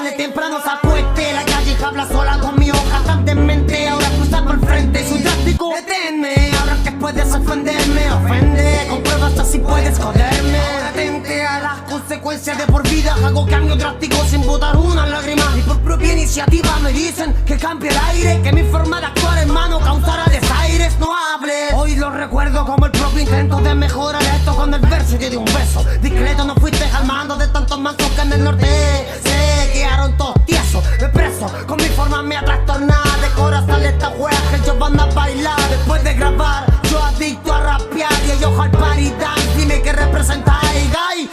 vale temprano se acueste. La calle habla sola con mi hoja tan demente. Ahora cruza por el frente, soy drástico. Deténme, ahora que puedes ofenderme. Ofende, con pruebas así puedes joderme. Ahora atente a las consecuencias de por vida. Hago cambios drásticos sin botar una lágrima. Y por propia iniciativa me dicen que cambie el aire, que mi forma de actuar, hermano, causará desaires. No hables, hoy lo recuerdo como el propio intento de mejorar esto. Con el verso y te di un beso discreto, no fuiste al mando de tantos mansos que en el norte se quedaron todos tiesos. Me preso, con mi forma me ha trastornado. De corazón estas weas que ellos van a bailar. Después de grabar, yo adicto a rapear y ellos al party dance. Dime qué representáis, guy.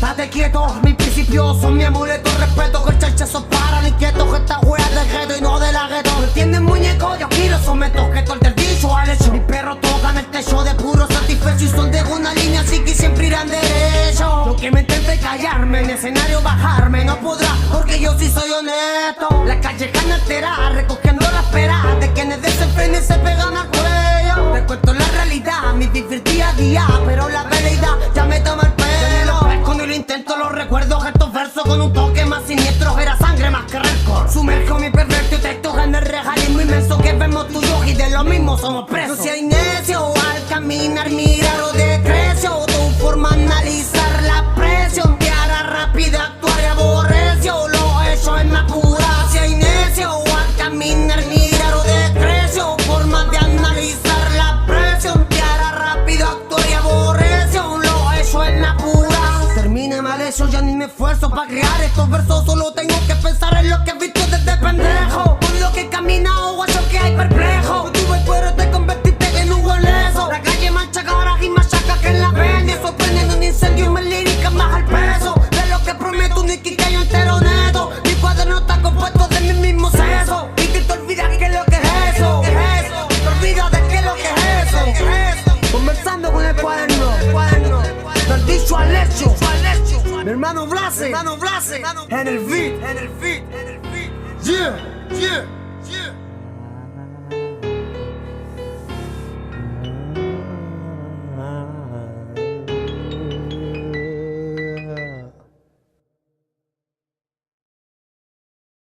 Date quieto, mis principios son mi amuleto. Respeto que el charchazo paran inquietos. Que esta wea es de gueto y no de la gueto. ¿Me entienden, muñeco? Yo aquí lo someto, que todo el del dicho al hecho. Mis perros tocan el techo de puro satisfecho y son de una línea así que siempre irán derecho. Lo que me intente callarme, en escenario bajarme no podrá, porque yo sí soy honesto. La callejana altera, recogiendo las peras de quienes desenfrenen se pegan al cuello. Te cuento la realidad, mi vivir día a día, pero la veleidad ya me toma el pelo. Cuando lo intento los recuerdo, estos versos con un toque más siniestro. Era sangre más que récord. Sumerjo mi pervertido texto en el realismo inmenso que vemos tuyos y de lo mismo somos presos. No seas necio al caminar, mirar o decrecio. Tu forma de analizar la presión te hará rápido actuar y aborrecio. Lo hecho es más pura. Seas necio al caminar, mirar o decrecio. Forma de analizar la presión te hará rápido actuar y aborrecio. Lo hecho es más pura. Termine mal eso, ya ni me esfuerzo para crear estos versos. Solo tengo que pensar en lo que he visto desde pendejo. Por lo que he caminado, guacho que hay perplejo. Tuve cuero, te convertiste en un goleso. La calle mancha caras y machaca que en la vende. Sorprendiendo un incendio y más lírica más al peso. De lo que prometo un iquiqueño entero neto. Mi cuaderno está compuesto de mi mismo seso. Y que te olvidas que lo que es eso. Te olvidas de que lo que es eso. Conversando con el cuaderno. Del dicho al hecho. Mi hermano Blase, en el beat, Yeah, yeah.